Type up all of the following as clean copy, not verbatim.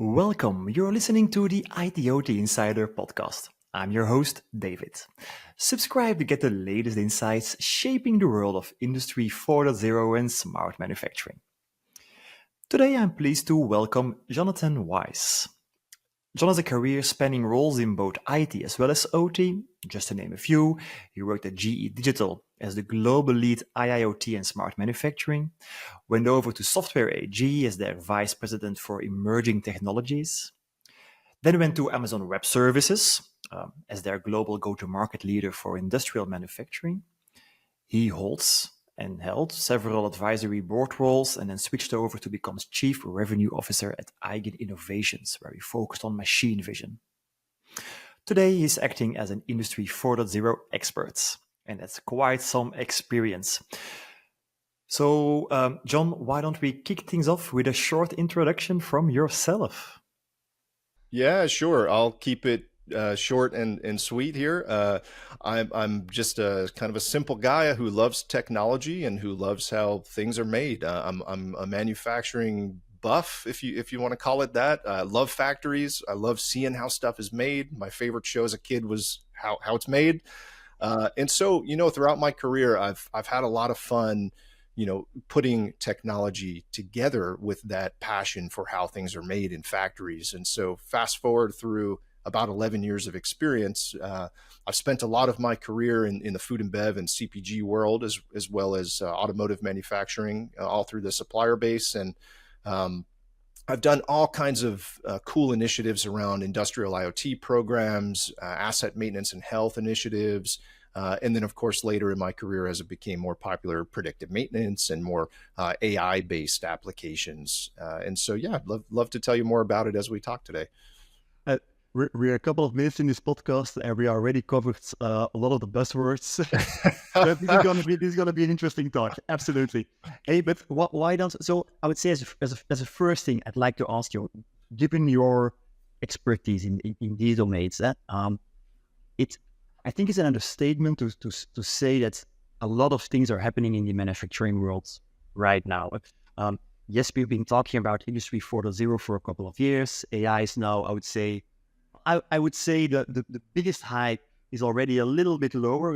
Welcome. You're listening to the ITOT Insider podcast. I'm your host, David. Subscribe to get the latest insights shaping the world of Industry 4.0 and smart manufacturing. Today, I'm pleased to welcome Jonathan Weiss. John has a career spanning roles in both IT as well as OT. Just to name a few, he worked at GE Digital as the global lead IIoT and smart manufacturing, went over to Software AG as their vice president for emerging technologies, then went to Amazon Web Services as their global go-to-market leader for industrial manufacturing. He holds and held several advisory board roles and then switched over to become Chief Revenue Officer at Eigen Innovations, where he focused on machine vision. Today, he's acting as an Industry 4.0 expert, and that's quite some experience. So, John, why don't we kick things off with a short introduction from yourself? Yeah, sure. I'll keep it short and sweet here. I'm just a kind of a simple guy who loves technology and who loves how things are made. I'm a manufacturing buff, if you want to call it that. I love factories. I love seeing how stuff is made. My favorite show as a kid was how it's made. And so, throughout my career, I've had a lot of fun, putting technology together with that passion for how things are made in factories. And so fast forward through about 11 years of experience, I've spent a lot of my career in the food and bev and CPG world, as well as automotive manufacturing, all through the supplier base. And I've done all kinds of cool initiatives around industrial IoT programs, asset maintenance and health initiatives. And then, of course, later in my career, as it became more popular, predictive maintenance and more AI-based applications. And so, yeah, I'd love to tell you more about it as we talk today. We're a couple of minutes in this podcast, and we already covered a lot of the buzzwords. But this is gonna be an interesting talk, absolutely. Hey, but why don't? So I would say as a first thing, I'd like to ask you, given your expertise in these domains, I think it's an understatement to say that a lot of things are happening in the manufacturing world right now. Yes, we've been talking about Industry 4.0 for a couple of years. AI is now, I would say that the biggest hype is already a little bit lower.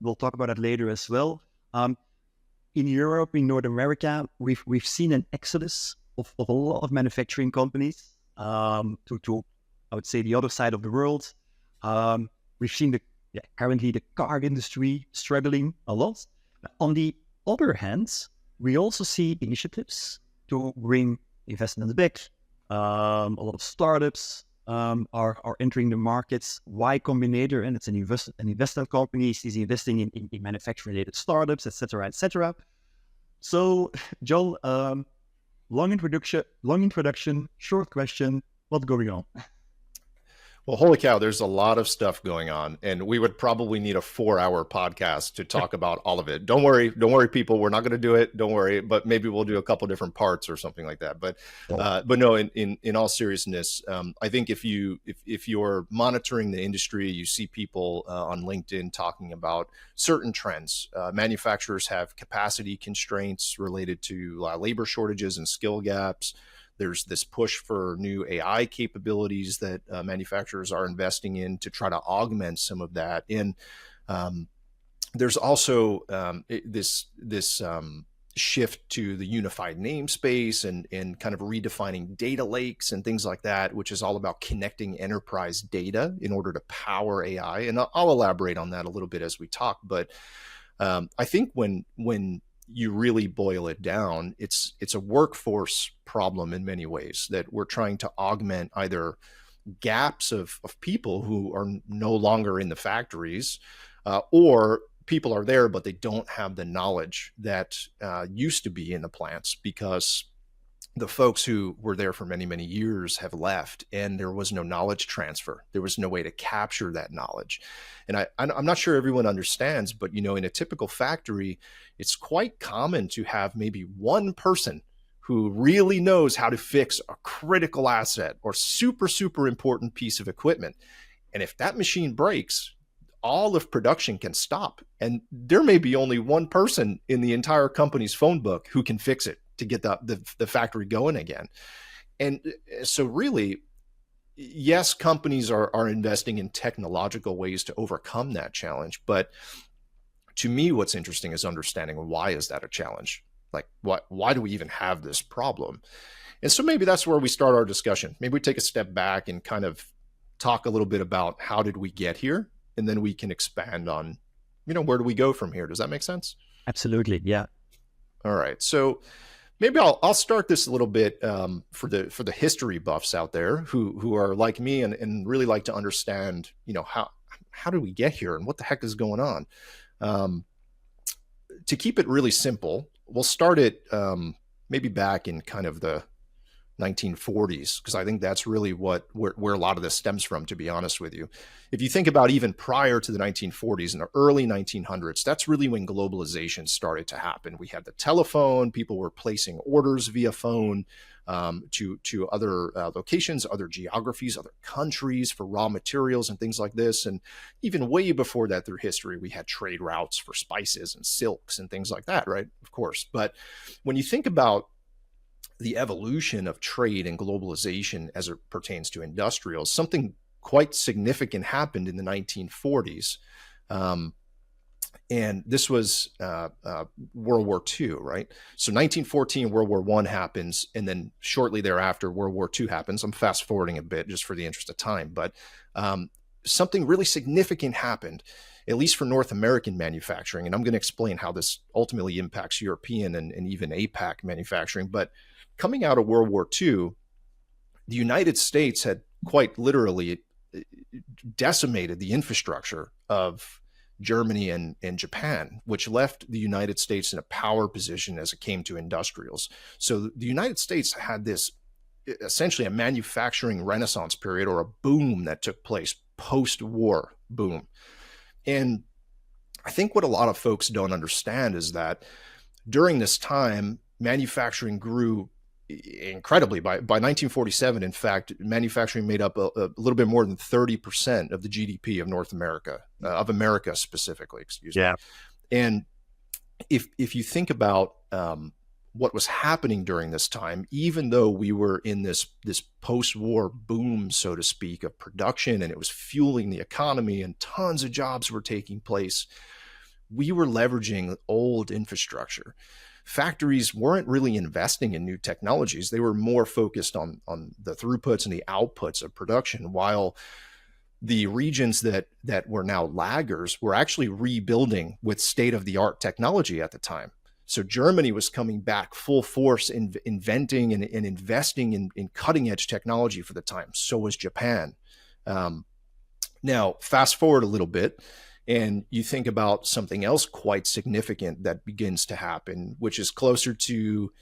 We'll talk about that later as well. In Europe, in North America, we've seen an exodus of a lot of manufacturing companies to I would say the other side of the world. We've seen currently the car industry struggling a lot. On the other hand, we also see initiatives to bring investments back. A lot of startups are entering the markets. Y Combinator, and it's an investment company, is investing in manufacturing-related startups, etc., etc. So, Joel, long introduction, short question. What's going on? Well, holy cow, there's a lot of stuff going on, and we would probably need a 4-hour podcast to talk about all of it. Don't worry, people, we're not going to do it. Don't worry, but maybe we'll do a couple different parts or something like that. But no, in all seriousness, I think if you're monitoring the industry, you see people on LinkedIn talking about certain trends. Manufacturers have capacity constraints related to labor shortages and skill gaps. There's this push for new AI capabilities that manufacturers are investing in to try to augment some of that. And there's also this shift to the unified namespace and kind of redefining data lakes and things like that, which is all about connecting enterprise data in order to power AI. And I'll elaborate on that a little bit as we talk. But I think when you really boil it down, it's a workforce problem in many ways, that we're trying to augment either gaps of people who are no longer in the factories, or people are there, but they don't have the knowledge that used to be in the plants, because the folks who were there for many, many years have left, and there was no knowledge transfer. There was no way to capture that knowledge. And I'm not sure everyone understands, but in a typical factory, it's quite common to have maybe one person who really knows how to fix a critical asset or super, super important piece of equipment. And if that machine breaks, all of production can stop. And there may be only one person in the entire company's phone book who can fix it to get the factory going again. And so really, yes, companies are investing in technological ways to overcome that challenge. But to me, what's interesting is understanding why is that a challenge? Like, why do we even have this problem? And so maybe that's where we start our discussion. Maybe we take a step back and kind of talk a little bit about how did we get here? And then we can expand on, where do we go from here? Does that make sense? Absolutely. Yeah. All right. So maybe I'll start this a little bit for the history buffs out there who are like me and really like to understand, how did we get here and what the heck is going on? To keep it really simple, we'll start it maybe back in kind of the 1940s, because I think that's really where a lot of this stems from, to be honest with you. If you think about even prior to the 1940s and the early 1900s, that's really when globalization started to happen. We had the telephone, people were placing orders via phone to other locations, other geographies, other countries for raw materials and things like this. And even way before that through history, we had trade routes for spices and silks and things like that, right? Of course. But when you think about the evolution of trade and globalization as it pertains to industrials, something quite significant happened in the 1940s. And this was World War II, right? So 1914, World War I happens. And then shortly thereafter, World War II happens. I'm fast forwarding a bit just for the interest of time. But something really significant happened, at least for North American manufacturing. And I'm going to explain how this ultimately impacts European and even APAC manufacturing. But coming out of World War II, the United States had quite literally decimated the infrastructure of Germany and Japan, which left the United States in a power position as it came to industrials. So the United States had this essentially a manufacturing renaissance period, or a boom that took place post-war boom. And I think what a lot of folks don't understand is that during this time, manufacturing grew incredibly. By 1947, in fact, manufacturing made up a little bit more than 30% of the GDP of North America, of America specifically, excuse me. And if you think about what was happening during this time, even though we were in this post-war boom, so to speak, of production, and it was fueling the economy and tons of jobs were taking place, we were leveraging old infrastructure. Factories weren't really investing in new technologies. They were more focused on the throughputs and the outputs of production, while the regions that were now laggers were actually rebuilding with state-of-the-art technology at the time. So Germany was coming back full force in inventing and investing in cutting-edge technology for the time. So was Japan. Now, fast forward a little bit, and you think about something else quite significant that begins to happen, which is closer to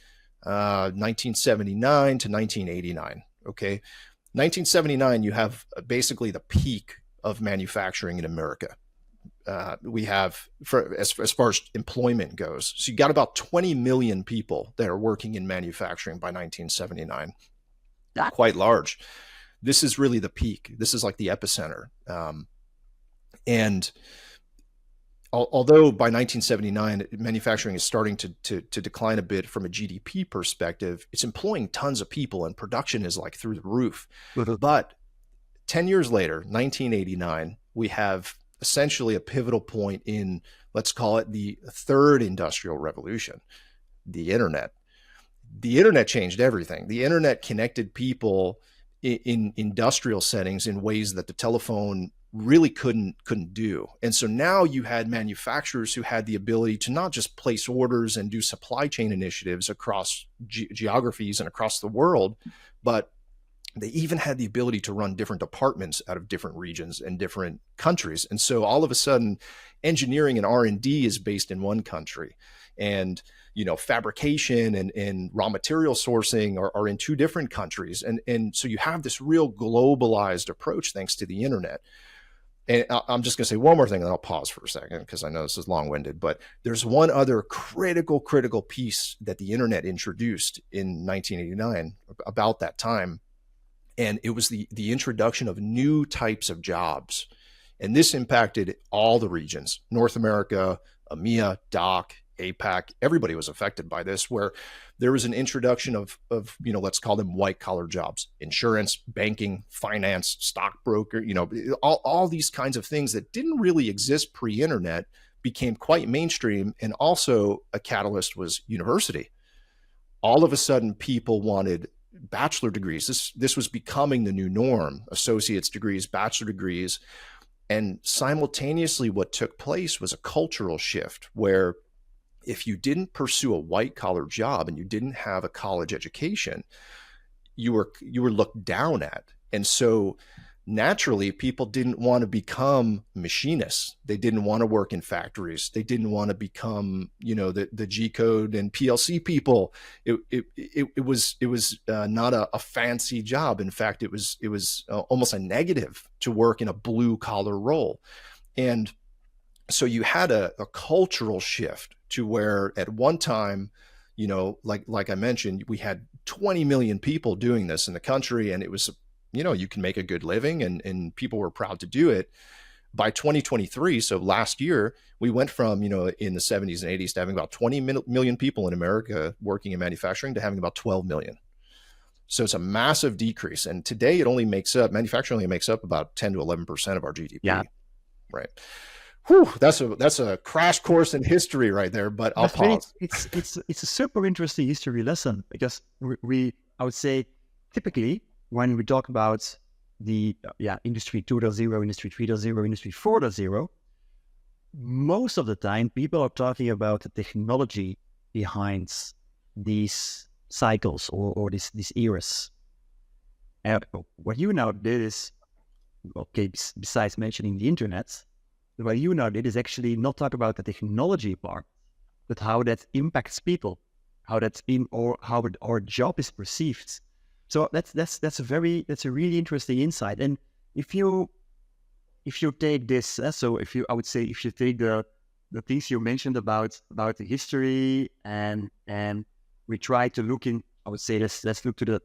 1979 to 1989. Okay. 1979, you have basically the peak of manufacturing in America. We have, as far as employment goes, so you got about 20 million people that are working in manufacturing by 1979. Quite large. This is really the peak. This is like the epicenter. And although by 1979, manufacturing is starting to decline a bit from a GDP perspective, it's employing tons of people and production is like through the roof. But 10 years later, 1989, we have essentially a pivotal point in, let's call it the third industrial revolution, the internet. The internet changed everything. The internet connected people in industrial settings in ways that the telephone really couldn't do. And so now you had manufacturers who had the ability to not just place orders and do supply chain initiatives across geographies and across the world, but they even had the ability to run different departments out of different regions and different countries. And so all of a sudden, engineering and R&D is based in one country, and fabrication and raw material sourcing are in two different countries. And so you have this real globalized approach thanks to the internet. And I'm just going to say one more thing, and then I'll pause for a second because I know this is long-winded, but there's one other critical piece that the internet introduced in 1989 about that time. And it was the introduction of new types of jobs. And this impacted all the regions, North America, EMEA, DACH, APAC, everybody was affected by this, where there was an introduction of let's call them white collar jobs, insurance, banking, finance, stockbroker, all these kinds of things that didn't really exist pre-internet became quite mainstream. And also a catalyst was university. All of a sudden people wanted bachelor degrees. This was becoming the new norm, associate's degrees, bachelor degrees. And simultaneously what took place was a cultural shift where if you didn't pursue a white collar job and you didn't have a college education, you were looked down at. And so naturally people didn't want to become machinists. They didn't want to work in factories. They didn't want to become, the G code and PLC people. It was not a fancy job. In fact, it was almost a negative to work in a blue collar role. And so you had a cultural shift to where at one time, like I mentioned, we had 20 million people doing this in the country, and it was, you can make a good living and people were proud to do it. By 2023, so last year, we went from, in the 70s and 80s to having about 20 million people in America working in manufacturing to having about 12 million. So it's a massive decrease. And today manufacturing only makes up about 10 to 11% of our GDP. Yeah. Right. Whew, that's a crash course in history right there, but I'll pause. It's a super interesting history lesson because I would say typically when we talk about the industry 2.0, industry 3.0, industry 4.0, most of the time people are talking about the technology behind these cycles or these eras. And what you now did is, besides mentioning the internet, what you now did is actually not talk about the technology part, but how that impacts people, how our job is perceived. So that's a really interesting insight. And if you take this, if you take the things you mentioned about the history and we try to look in, I would say let's look to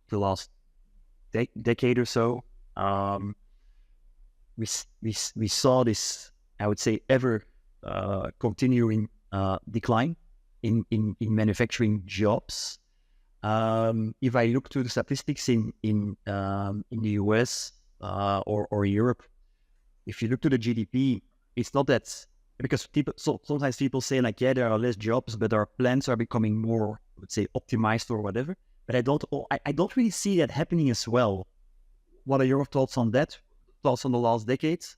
the last decade or so. We saw this, I would say, ever continuing decline in manufacturing jobs. If I look to the statistics in the US or Europe, if you look to the GDP, it's not that, because sometimes people say like, there are less jobs, but our plants are becoming more, let's say, optimized or whatever. But I don't really see that happening as well. What are your thoughts on that? Thoughts on the last decades?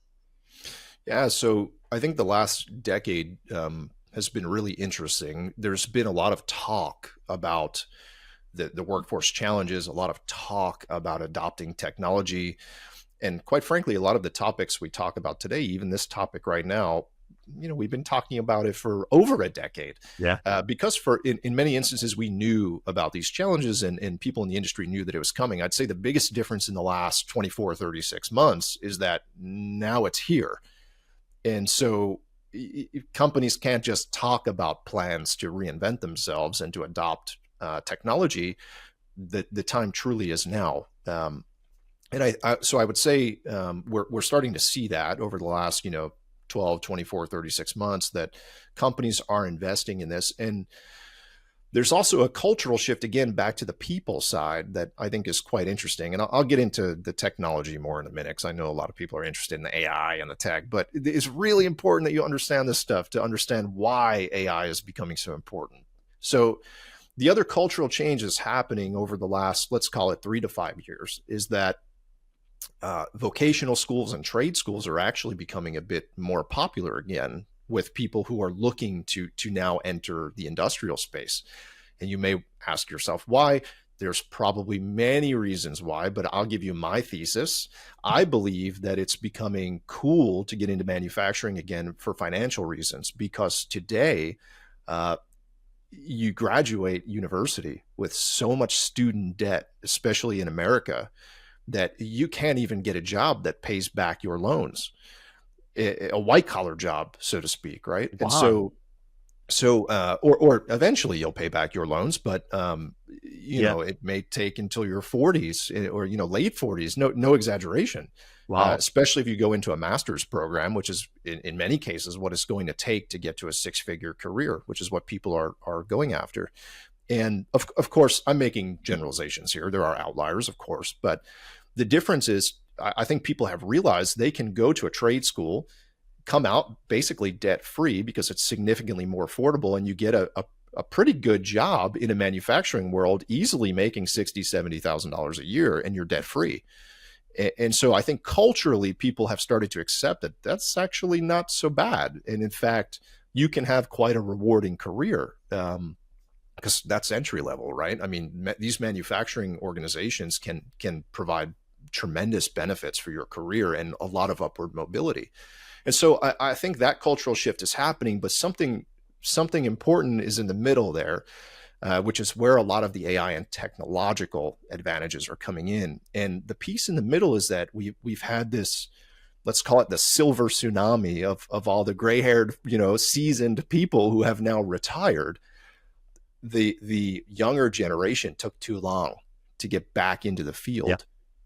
Yeah, so I think the last decade has been really interesting. There's been a lot of talk about the workforce challenges, a lot of talk about adopting technology. And quite frankly, a lot of the topics we talk about today, even this topic right now, we've been talking about it for over a decade. Yeah. Because in many instances, we knew about these challenges and people in the industry knew that it was coming. I'd say the biggest difference in the last 24 or 36 months is that now it's here. And so companies can't just talk about plans to reinvent themselves and to adopt technology. The time truly is now. So I would say we're starting to see that over the last, 12, 24, 36 months that companies are investing in this. And there's also a cultural shift, again, back to the people side that I think is quite interesting. And I'll get into the technology more in a minute because I know a lot of people are interested in the AI and the tech, but it's really important that you understand this stuff to understand why AI is becoming so important. So the other cultural changes happening over the last, let's call it 3 to 5 years, is that vocational schools and trade schools are actually becoming a bit more popular again with people who are looking to now enter the industrial space. And you may ask yourself why. There's probably many reasons why, but I'll give you my thesis. I believe that it's becoming cool to get into manufacturing again for financial reasons, because today you graduate university with so much student debt, especially in America, that you can't even get a job that pays back your loans, a white collar job, so to speak. Right. Wow. And so So, or eventually you'll pay back your loans, but it may take until your 40s or late 40s. No exaggeration. Wow. Especially if you go into a master's program, which is in many cases what it's going to take to get to a six-figure career, which is what people are going after. And of course, I'm making generalizations here. There are outliers, of course, but the difference is I think people have realized they can go to a trade school, come out basically debt free because it's significantly more affordable, and you get a pretty good job in a manufacturing world, easily making $60,000-$70,000 a year, and you're debt free. And so I think culturally people have started to accept that that's actually not so bad. And in fact, you can have quite a rewarding career because that's entry level, right? I mean, these manufacturing organizations can provide tremendous benefits for your career and a lot of upward mobility. And so I think that cultural shift is happening, but something important is in the middle there, which is where a lot of the AI and technological advantages are coming in. And the piece in the middle is that we've had this, let's call it the silver tsunami of all the gray-haired, seasoned people who have now retired. The younger generation took too long to get back into the field. Yeah.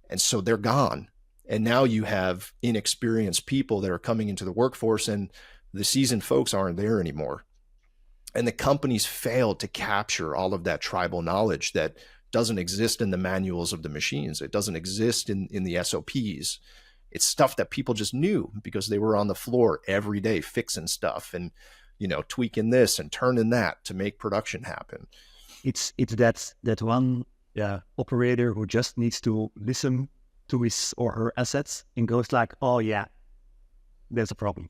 And so they're gone. And now you have inexperienced people that are coming into the workforce, and the seasoned folks aren't there anymore. And the companies failed to capture all of that tribal knowledge that doesn't exist in the manuals of the machines. It doesn't exist in the SOPs. It's stuff that people just knew because they were on the floor every day fixing stuff and, tweaking this and turning that to make production happen. It's that one operator who just needs to listen to his or her assets and goes like, oh yeah, there's a problem.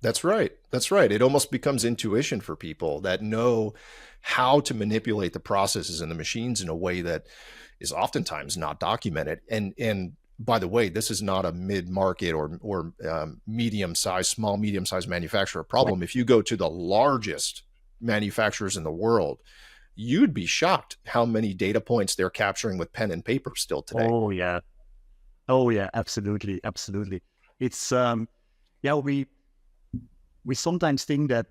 That's right. It almost becomes intuition for people that know how to manipulate the processes and the machines in a way that is oftentimes not documented. And by the way, this is not a mid-market or medium-sized manufacturer problem. Right. If you go to the largest manufacturers in the world, you'd be shocked how many data points they're capturing with pen and paper still today. Oh yeah, absolutely. It's we sometimes think that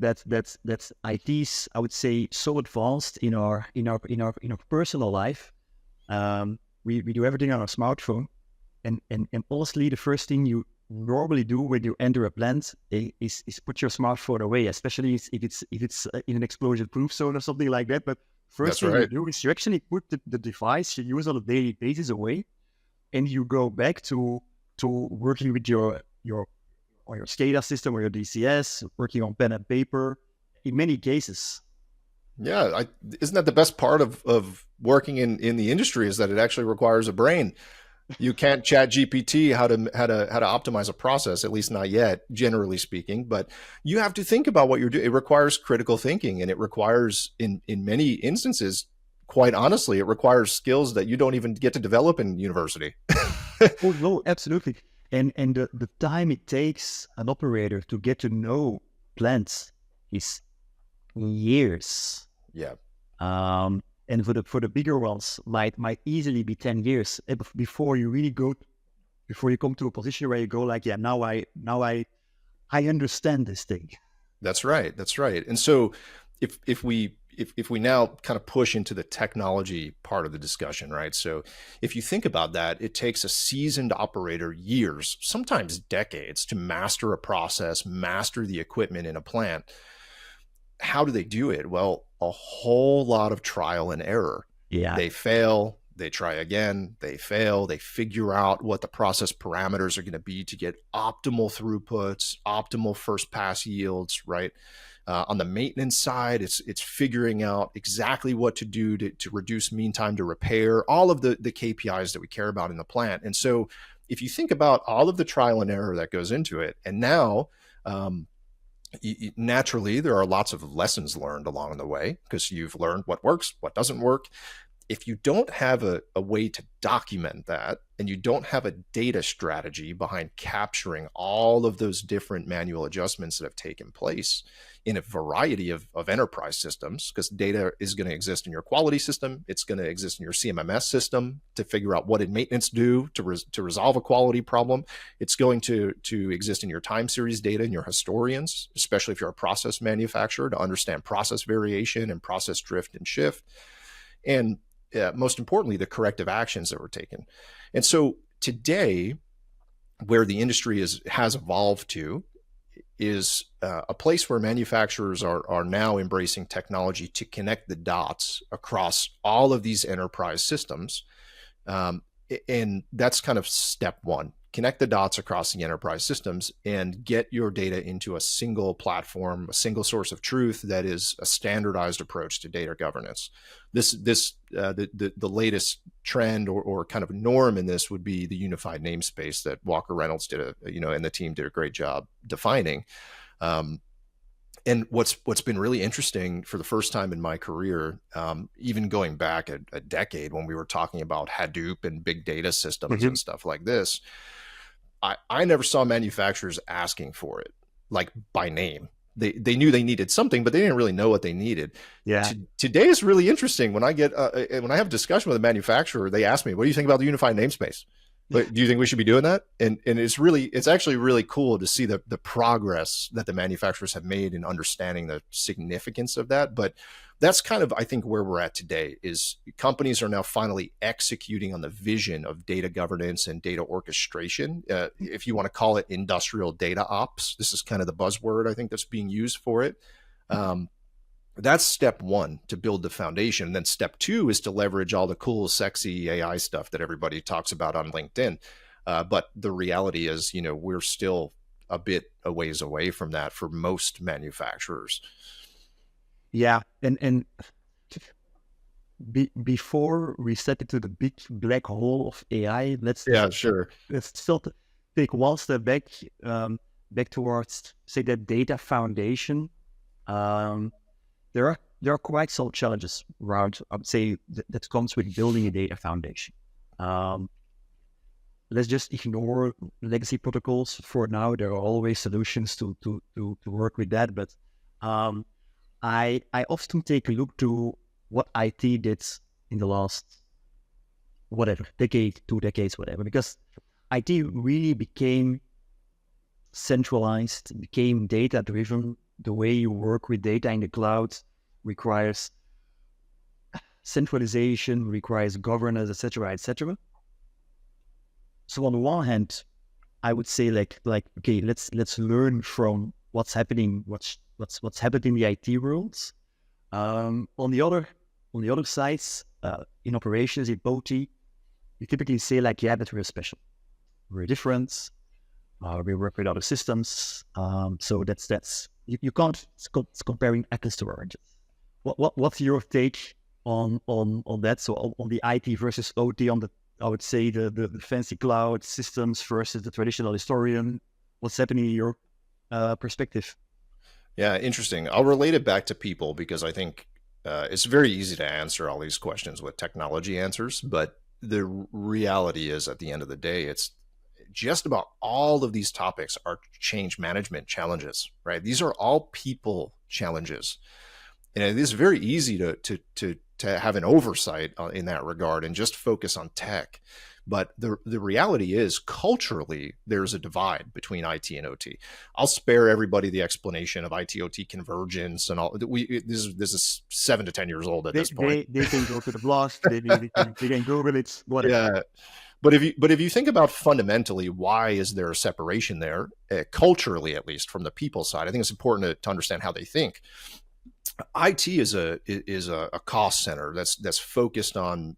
IT's, I would say, so advanced in our personal life. We do everything on our smartphone, and honestly, the first thing you normally do when you enter a plant is put your smartphone away, especially if it's in an explosion-proof zone or something like that. But first thing you do is you actually put the device you use on a daily basis away, and you go back to working with your SCADA system or your DCS, working on pen and paper in many cases. Yeah. Isn't that the best part of working in the industry, is that it actually requires a brain? You can't chat GPT how to optimize a process, at least not yet, generally speaking, but you have to think about what you're doing. It requires critical thinking, and it requires in many instances, quite honestly, it requires skills that you don't even get to develop in university. Oh, no, absolutely. And the time it takes an operator to get to know plants is years. Yeah. And for the bigger ones, might easily be 10 years before you come to a position where you go like, yeah, now I understand this thing. That's right. And so if we now kind of push into the technology part of the discussion, right? So if you think about that, it takes a seasoned operator years, sometimes decades, to master a process, master the equipment in a plant. How do they do it? Well, a whole lot of trial and error. Yeah. They fail, they try again, they fail, they figure out what the process parameters are going to be to get optimal throughputs, optimal first pass yields, right? On the maintenance side, it's figuring out exactly what to do to reduce mean time to repair, all of the KPIs that we care about in the plant. And so if you think about all of the trial and error that goes into it, and now naturally there are lots of lessons learned along the way, because you've learned what works, what doesn't work. if you don't have a way to document that, and you don't have a data strategy behind capturing all of those different manual adjustments that have taken place in a variety of enterprise systems, because data is going to exist in your quality system, it's going to exist in your CMMS system to figure out what did maintenance do to resolve a quality problem, it's going to exist in your time series data and your historians, especially if you're a process manufacturer, to understand process variation and process drift and shift, and most importantly, the corrective actions that were taken. And so today, where the industry has evolved to is a place where manufacturers are now embracing technology to connect the dots across all of these enterprise systems. And that's kind of step one. Connect the dots across the enterprise systems and get your data into a single platform, a single source of truth that is a standardized approach to data governance. The latest trend or kind of norm in this would be the unified namespace that Walker Reynolds and the team did a great job defining. And what's been really interesting for the first time in my career, even going back a decade when we were talking about Hadoop and big data systems and stuff like this, I never saw manufacturers asking for it, like by name. They knew they needed something, but they didn't really know what they needed. Yeah. Today is really interesting. When I have a discussion with a manufacturer, they ask me, "What do you think about the unified namespace? But do you think we should be doing that?" And it's actually really cool to see the progress that the manufacturers have made in understanding the significance of that. But that's kind of, I think, where we're at today is companies are now finally executing on the vision of data governance and data orchestration. If you want to call it industrial data ops, this is kind of the buzzword I think that's being used for it. That's step one, to build the foundation. And then step two is to leverage all the cool, sexy AI stuff that everybody talks about on LinkedIn. But the reality is, we're still a bit a ways away from that for most manufacturers. Yeah. And before we step into the big black hole of AI, let's still take one step back, back towards, say, that data foundation. There are quite some challenges around, I would say, that comes with building a data foundation. Let's just ignore legacy protocols for now. There are always solutions to work with that. But I often take a look to what IT did in the last, decade, 2 decades, whatever, because IT really became centralized, became data-driven. The way you work with data in the cloud requires centralization, requires governance, etc., etc. So on the one hand, I would say like okay, let's learn from what's happening, what's happened in the IT worlds. On the other sides, in operations, in OT, you typically say like, yeah, but we're special, we're different. We work with other systems, so that's you can't. It's comparing apples to oranges. What's your take on that? So on the IT versus OT, I would say the fancy cloud systems versus the traditional historian. What's happening in your perspective? Yeah, interesting. I'll relate it back to people because I think it's very easy to answer all these questions with technology answers, but the reality is, at the end of the day, it's just about all of these topics are change management challenges, right? These are all people challenges. And it is very easy to have an oversight in that regard and just focus on tech. But the reality is, culturally, there's a divide between IT and OT. I'll spare everybody the explanation of IT-OT convergence and all. This is 7 to 10 years old at this point. They can go to the blast. They can Google it. Whatever. Yeah. But if you think about fundamentally, why is there a separation there, culturally at least, from the people side? I think it's important to understand how they think. IT is a cost center that's focused on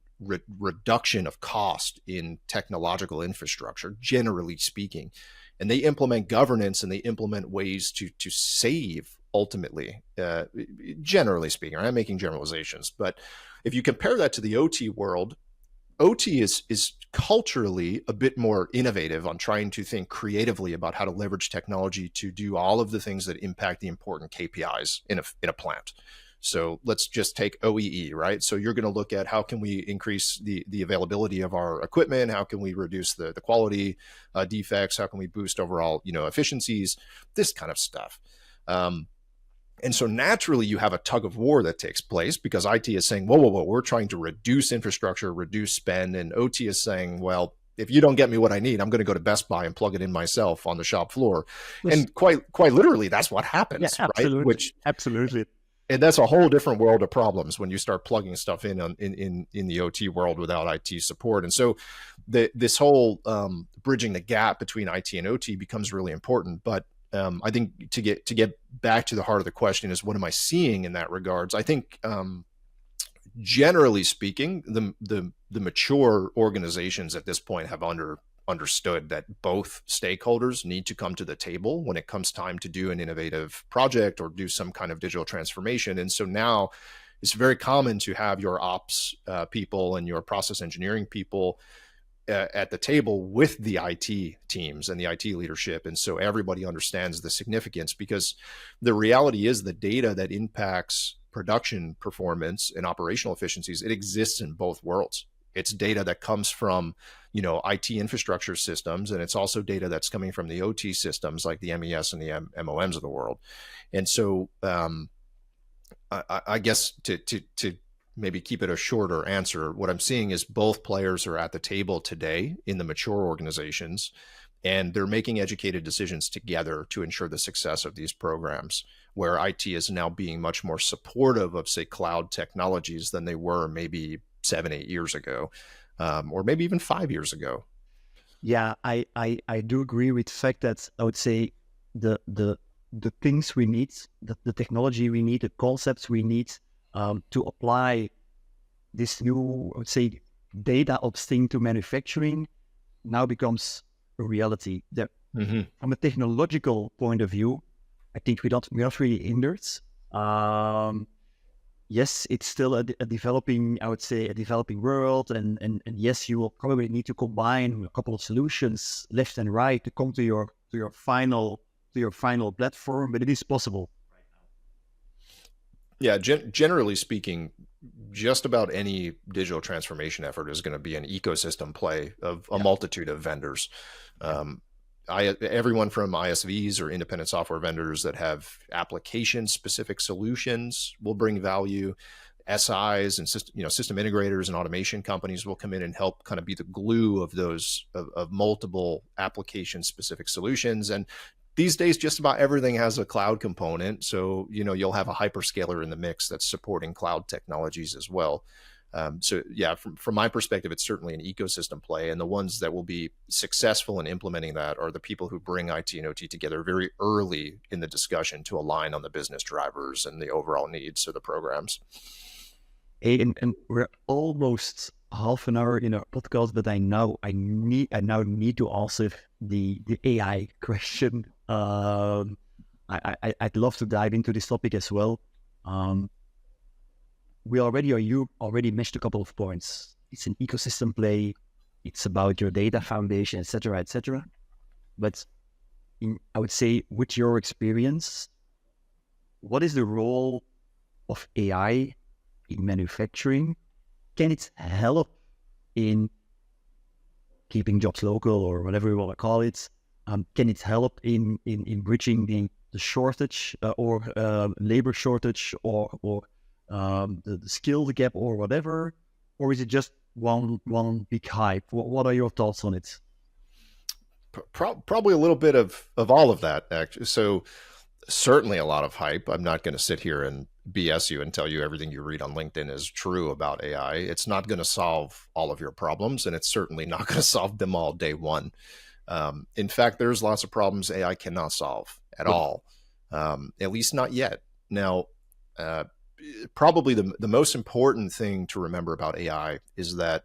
reduction of cost in technological infrastructure, generally speaking, and they implement governance and they implement ways to save ultimately, generally speaking. I'm making generalizations, but if you compare that to the OT world, OT is culturally a bit more innovative on trying to think creatively about how to leverage technology to do all of the things that impact the important KPIs in a plant. So let's just take OEE, right? So you're going to look at how can we increase the availability of our equipment? How can we reduce the quality defects? How can we boost overall, efficiencies? This kind of stuff. And so naturally you have a tug of war that takes place because IT is saying, whoa, we're trying to reduce infrastructure, reduce spend. And OT is saying, well, if you don't get me what I need, I'm going to go to Best Buy and plug it in myself on the shop floor. And quite literally, that's what happens, right? Absolutely. And that's a whole different world of problems when you start plugging stuff in the OT world without IT support. And so this whole bridging the gap between IT and OT becomes really important. But I think to get back to the heart of the question is, what am I seeing in that regards? I think generally speaking, the mature organizations at this point have understood that both stakeholders need to come to the table when it comes time to do an innovative project or do some kind of digital transformation. And so now it's very common to have your ops people and your process engineering people at the table with the IT teams and the IT leadership. And so everybody understands the significance, because the reality is the data that impacts production performance and operational efficiencies, it exists in both worlds. It's data that comes from, IT infrastructure systems, and it's also data that's coming from the OT systems like the MES and the MOMs of the world. And so I guess to maybe keep it a shorter answer, what I'm seeing is both players are at the table today in the mature organizations, and they're making educated decisions together to ensure the success of these programs, where IT is now being much more supportive of, say, cloud technologies than they were maybe 7-8 years ago, or maybe even 5 years ago. Yeah, I do agree with the fact that I would say the things we need, the technology we need, the concepts we need to apply this new, I would say, data ops thing to manufacturing now becomes a reality. That from a technological point of view, I think we're not really hindered. Yes, it's still a developing, I would say, a developing world, and yes, you will probably need to combine a couple of solutions left and right to come to your final platform, but it is possible. Yeah, generally speaking, just about any digital transformation effort is going to be an ecosystem play of a multitude of vendors. Everyone from ISVs or independent software vendors that have application-specific solutions will bring value. SIs and system integrators and automation companies will come in and help kind of be the glue of those of multiple application-specific solutions. And these days, just about everything has a cloud component. So, you'll have a hyperscaler in the mix that's supporting cloud technologies as well. So yeah, from my perspective, it's certainly an ecosystem play. And the ones that will be successful in implementing that are the people who bring IT and OT together very early in the discussion to align on the business drivers and the overall needs of the programs. Hey, and we're almost half an hour in our podcast, but I now need to answer the AI question. I'd love to dive into this topic as well. You already mentioned a couple of points. It's an ecosystem play. It's about your data foundation, etc., etc. But I would say, with your experience, what is the role of AI in manufacturing? Can it help in keeping jobs local, or whatever you want to call it? Can it help in bridging the shortage or labor shortage or the skill gap or whatever? Or is it just one big hype? What are your thoughts on it? Probably a little bit of all of that, actually. So certainly a lot of hype. I'm not going to sit here and BS you and tell you everything you read on LinkedIn is true about AI. It's not going to solve all of your problems, and it's certainly not going to solve them all day one. In fact, there's lots of problems AI cannot solve at all, at least not yet. Now, probably the most important thing to remember about AI is that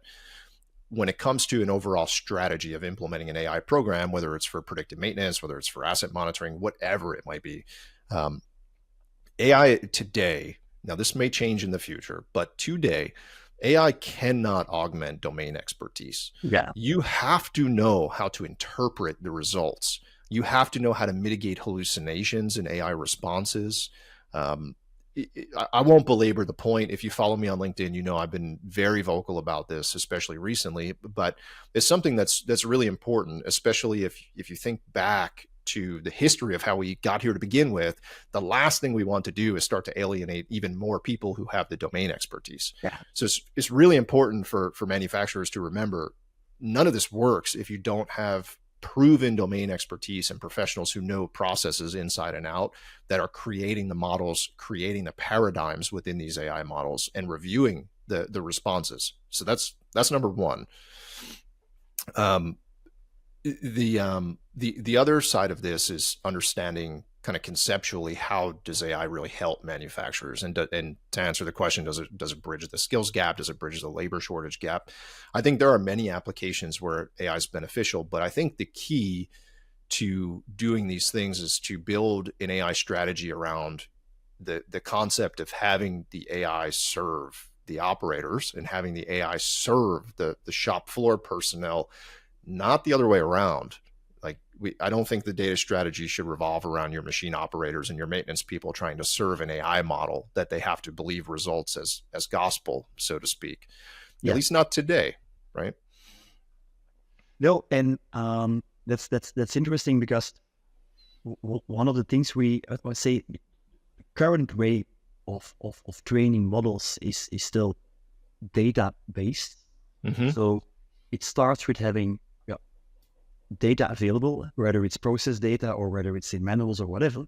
when it comes to an overall strategy of implementing an AI program, whether it's for predictive maintenance, whether it's for asset monitoring, whatever it might be, AI today, now this may change in the future, but today, AI cannot augment domain expertise. Yeah. You have to know how to interpret the results. You have to know how to mitigate hallucinations in AI responses. I won't belabor the point. If you follow me on LinkedIn, you know I've been very vocal about this, especially recently. But it's something that's really important, especially if you think back to the history of how we got here to begin with. The last thing we want to do is start to alienate even more people who have the domain expertise. Yeah. So it's really important for manufacturers to remember none of this works if you don't have proven domain expertise and professionals who know processes inside and out that are creating the models, creating the paradigms within these AI models, and reviewing the responses. So that's number one. The other side of this is understanding kind of conceptually how does AI really help manufacturers, and to answer the question, does it bridge the skills gap, does it bridge the labor shortage gap? I think there are many applications where AI is beneficial, but I think the key to doing these things is to build an AI strategy around the concept of having the AI serve the operators and having the AI serve the shop floor personnel, not the other way around. Like I don't think the data strategy should revolve around your machine operators and your maintenance people trying to serve an AI model that they have to believe results as gospel, so to speak. Yeah. At least not today, right? No, and that's interesting because one of the things we I would say current way of training models is still data based. Mm-hmm. So it starts with having data available, whether it's process data or whether it's in manuals or whatever.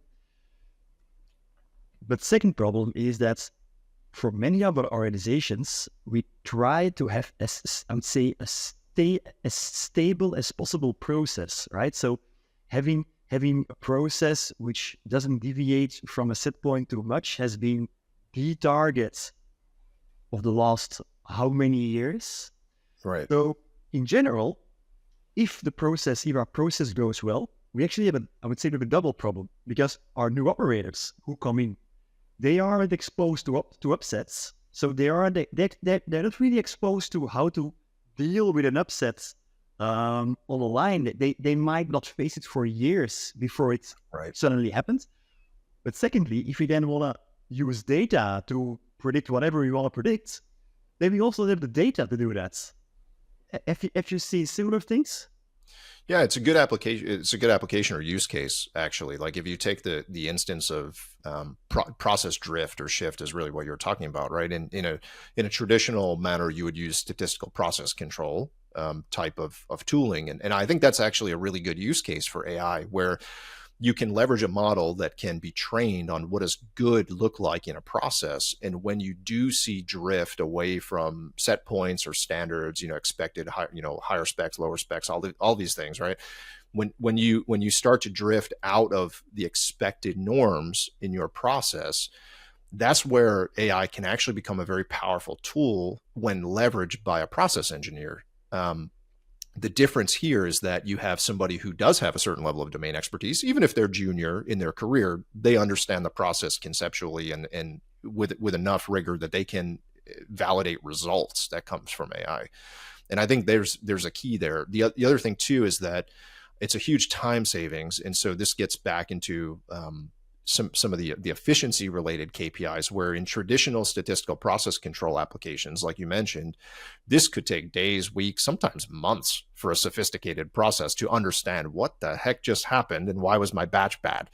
But second problem is that for many other organizations, we try to have, I would say, as stable as possible process, right? So having a process which doesn't deviate from a set point too much has been the target of the last how many years? Right. So in general, if our process goes well, we actually have I would say we have a double problem, because our new operators who come in, they aren't exposed to upsets. So they're not really exposed to how to deal with an upset on the line. They might not face it for years before it suddenly happens. But secondly, if we then want to use data to predict whatever we want to predict, then we also have the data to do that. If you see similar things? Yeah, it's a good application. It's a good application or use case, actually. Like if you take the instance of process drift or shift is really what you're talking about, right? In a traditional manner, you would use statistical process control type of tooling, and I think that's actually a really good use case for AI, where you can leverage a model that can be trained on what does good look like in a process. And when you do see drift away from set points or standards, expected, higher specs, lower specs, all these things, right? When you start to drift out of the expected norms in your process, that's where AI can actually become a very powerful tool when leveraged by a process engineer. The difference here is that you have somebody who does have a certain level of domain expertise. Even if they're junior in their career, they understand the process conceptually and with enough rigor that they can validate results that comes from AI. And I think there's a key there. The other thing too is that it's a huge time savings. And so this gets back into some of the efficiency related KPIs, where in traditional statistical process control applications, like you mentioned, this could take days, weeks, sometimes months for a sophisticated process to understand what the heck just happened and why was my batch bad.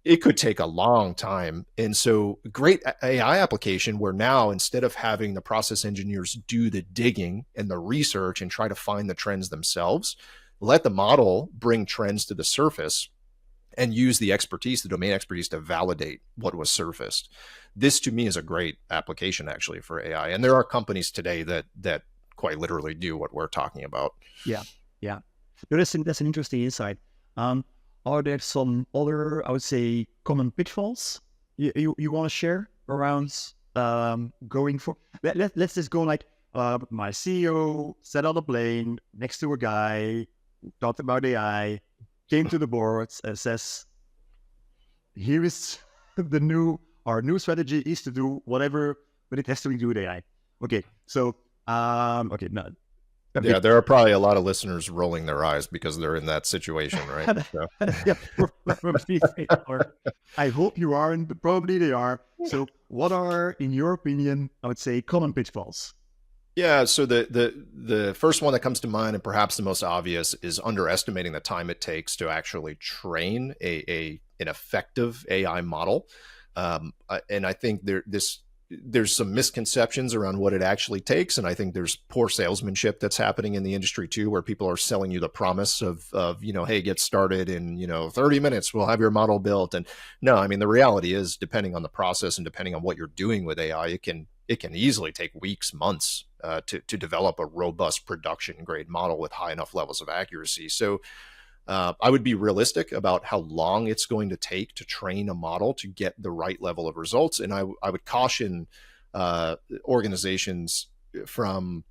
It could take a long time. And so great AI application where now, instead of having the process engineers do the digging and the research and try to find the trends themselves, let the model bring trends to the surface and use the expertise, the domain expertise, to validate what was surfaced. This to me is a great application actually for AI. And there are companies today that quite literally do what we're talking about. Yeah. That's an interesting insight. Are there some other, I would say, common pitfalls you want to share around going for? Let's just go like my CEO sat on a plane next to a guy, talked about AI, came to the board and says, here is our new strategy is to do whatever, but it has to do with AI. Okay, so, now Yeah, there are probably a lot of listeners rolling their eyes because they're in that situation, right? So. Yeah, probably they are. I hope you aren't, but probably they are. So, what are, in your opinion, I would say, common pitfalls? Yeah, so the first one that comes to mind, and perhaps the most obvious, is underestimating the time it takes to actually train an effective AI model. And I think there's some misconceptions around what it actually takes, and I think there's poor salesmanship that's happening in the industry too, where people are selling you the promise of hey, get started in 30 minutes, we'll have your model built. And no, I mean, the reality is, depending on the process and depending on what you're doing with AI, it can easily take weeks, months to develop a robust production grade model with high enough levels of accuracy. So I would be realistic about how long it's going to take to train a model to get the right level of results. And I would caution organizations from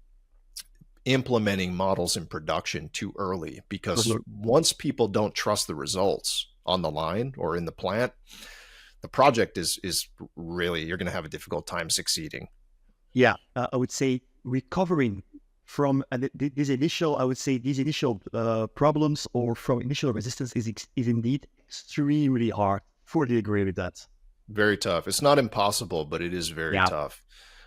implementing models in production too early, because once people don't trust the results on the line or in the plant, the project is really, you're going to have a difficult time succeeding. Yeah, I would say recovering from these initial problems or from initial resistance is indeed extremely hard. Fully agree with that. Very tough. It's not impossible, but it is very tough.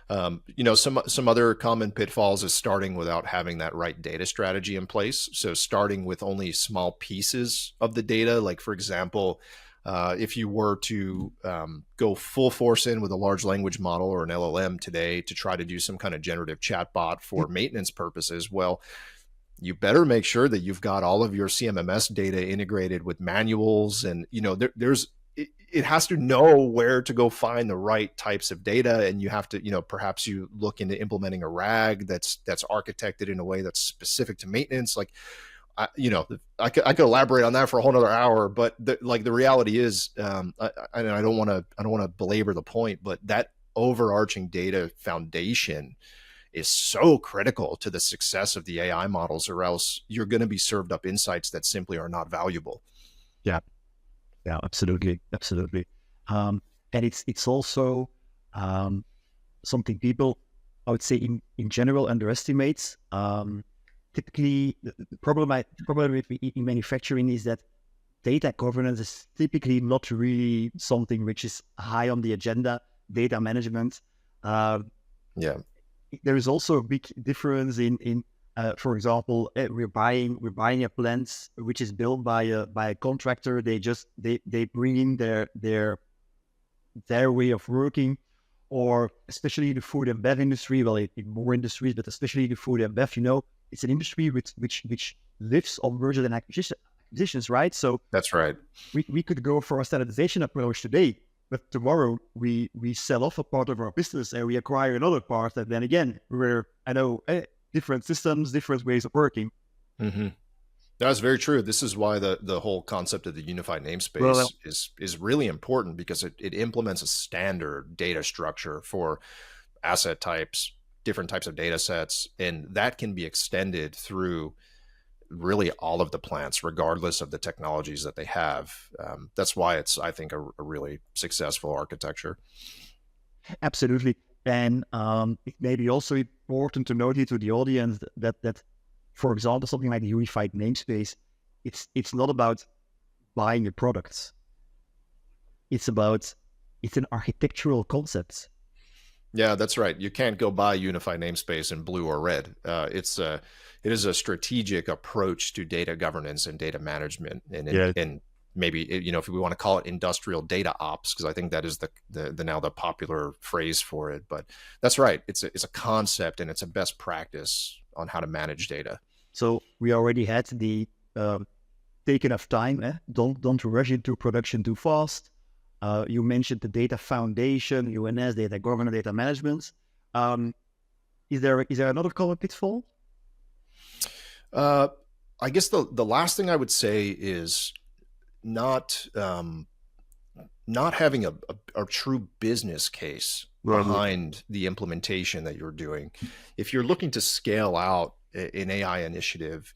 Some other common pitfalls is starting without having that right data strategy in place. So starting with only small pieces of the data, like for example, if you were to go full force in with a large language model or an LLM today to try to do some kind of generative chatbot for maintenance purposes, well, you better make sure that you've got all of your CMMS data integrated with manuals, and it has to know where to go find the right types of data, and you have to, perhaps you look into implementing a RAG that's architected in a way that's specific to maintenance. Like, I could elaborate on that for a whole nother hour, but the reality is, I don't want to belabor the point, but that overarching data foundation is so critical to the success of the AI models, or else you're going to be served up insights that simply are not valuable. Yeah, absolutely. And it's also something people, I would say, in general underestimates. Typically, the problem in manufacturing is that data governance is typically not really something which is high on the agenda. Data management. There is also a big difference in for example, we're buying a plant which is built by a contractor. They bring in their way of working, or especially the food and bev industry. Well, in more industries, but especially the food and bev, it's an industry which lives on mergers and acquisitions, right? So that's right. We could go for a standardization approach today, but tomorrow we sell off a part of our business and we acquire another part, and then again different systems, different ways of working. Mm-hmm. That's very true. This is why the whole concept of the unified namespace is really important, because it implements a standard data structure for asset types, different types of data sets, and that can be extended through really all of the plants, regardless of the technologies that they have. That's why it's, I think, a really successful architecture. Absolutely. And it may be also important to note here to the audience that for example, something like the unified namespace, it's not about buying the products. It's an architectural concept. Yeah, that's right. You can't go buy unified namespace in blue or red. It is a strategic approach to data governance and data management, and maybe if we want to call it industrial data ops, because I think that is the now the popular phrase for it. But that's right. It's a concept, and it's a best practice on how to manage data. So we already had the take enough time. Don't rush into production too fast. You mentioned the data foundation, UNS, data governance, data management. Is there another common pitfall? I guess the last thing I would say is not having a true business case behind the implementation that you're doing. If you're looking to scale out an AI initiative,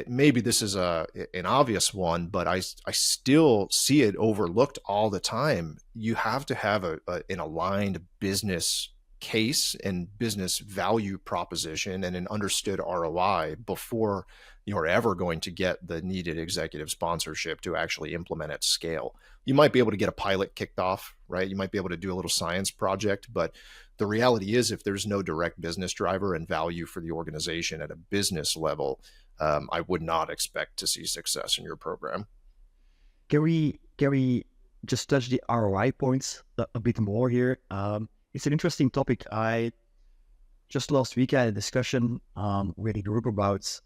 maybe this is an obvious one, but I still see it overlooked all the time. You have to have an aligned business case and business value proposition and an understood ROI before you're ever going to get the needed executive sponsorship to actually implement at scale. You might be able to get a pilot kicked off, right? You might be able to do a little science project, but the reality is if there's no direct business driver and value for the organization at a business level, I would not expect to see success in your program. Can we just touch the ROI points a bit more here? It's an interesting topic. I just last week I had a discussion with a group about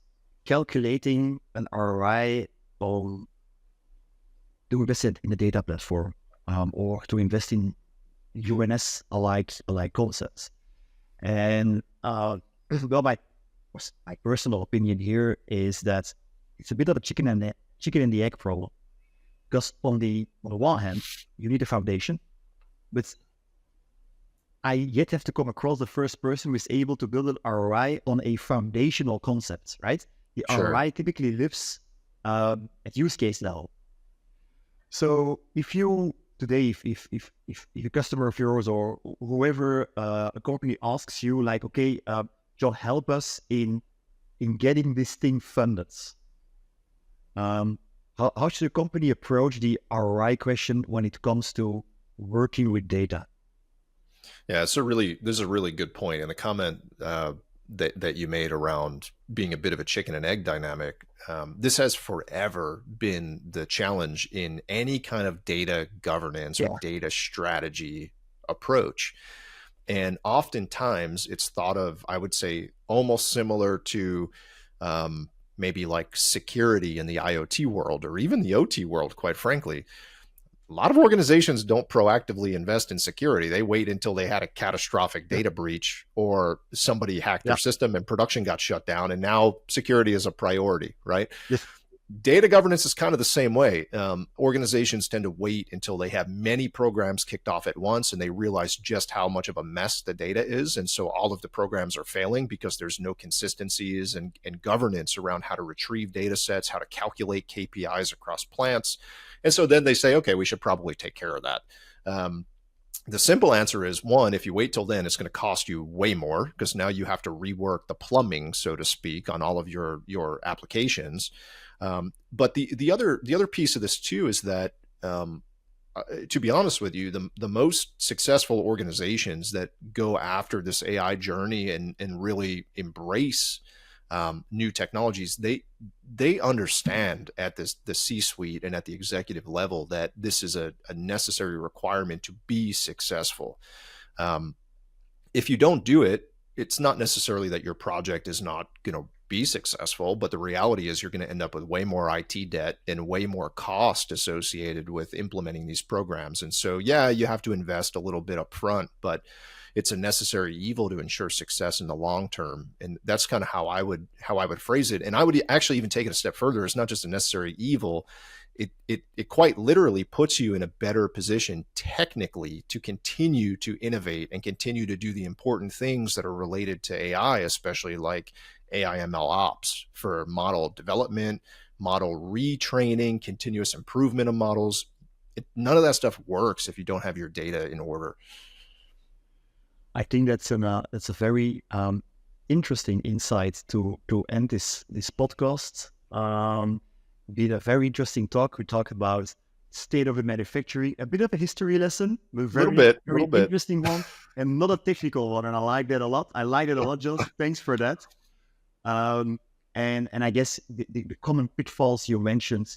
calculating an ROI on to invest in a data platform or to invest in UNS alike concepts. And well, my personal opinion here is that it's a bit of a chicken and the egg problem. Because on the one hand, you need a foundation, but I yet have to come across the first person who is able to build an ROI on a foundational concept, right? The Sure. ROI typically lives at use case level. So if you today, if a customer of yours or whoever a company asks you, like, okay, John, help us in getting this thing funded. How should a company approach the ROI question when it comes to working with data? Yeah, this is a really good point. And the comment that you made around being a bit of a chicken and egg dynamic, this has forever been the challenge in any kind of data governance or data strategy approach. And oftentimes it's thought of, I would say, almost similar to maybe like security in the IoT world or even the OT world, quite frankly. A lot of organizations don't proactively invest in security. They wait until they had a catastrophic data breach or somebody hacked their system and production got shut down. And now security is a priority, right? Yes. Data governance is kind of the same way. Organizations tend to wait until they have many programs kicked off at once and they realize just how much of a mess the data is. And so all of the programs are failing because there's no consistencies and governance around how to retrieve data sets, how to calculate KPIs across plants. And so then they say, okay, we should probably take care of that. The simple answer is, one, if you wait till then, it's going to cost you way more because now you have to rework the plumbing, so to speak, on all of your applications. But the other piece of this too is that, to be honest with you, the most successful organizations that go after this AI journey and really embrace new technologies, they understand at the C-suite and at the executive level that this is a necessary requirement to be successful. If you don't do it, it's not necessarily that your project is not going to be successful, but the reality is you're going to end up with way more IT debt and way more cost associated with implementing these programs. And so, yeah, you have to invest a little bit up front, but it's a necessary evil to ensure success in the long term. And that's kind of how I would phrase it. And I would actually even take it a step further. It's not just a necessary evil. It quite literally puts you in a better position technically to continue to innovate and continue to do the important things that are related to AI, especially like AI ML ops for model development, model retraining, continuous improvement of models. None of that stuff works if you don't have your data in order. I think that's a very interesting insight to end this podcast. Been a very interesting talk. We talk about state of the manufacturing, a bit of a history lesson, a very interesting one, and not a technical one. And I like that a lot. I like it a lot, Josh. Thanks for that. And I guess the common pitfalls you mentioned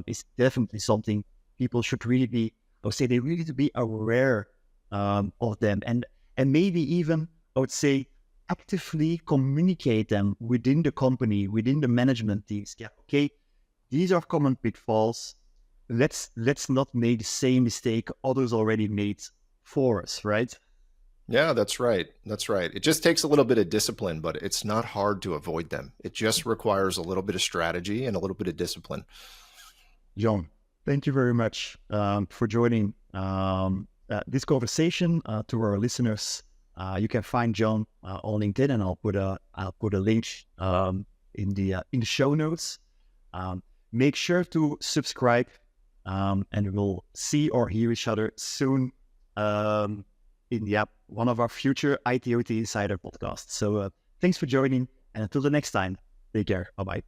is definitely something people should really be, I would say, they really need to be aware of them, and maybe even, I would say, actively communicate them within the company, within the management teams. Yeah, okay, these are common pitfalls. Let's not make the same mistake others already made for us, right? Yeah, that's right. That's right. It just takes a little bit of discipline, but it's not hard to avoid them. It just requires a little bit of strategy and a little bit of discipline. John, thank you very much for joining this conversation. To our listeners, you can find John on LinkedIn, and I'll put a link in the show notes. Make sure to subscribe, and we'll see or hear each other soon. in one of our future IT/OT Insider podcasts. So thanks for joining, and until the next time, take care. Bye-bye.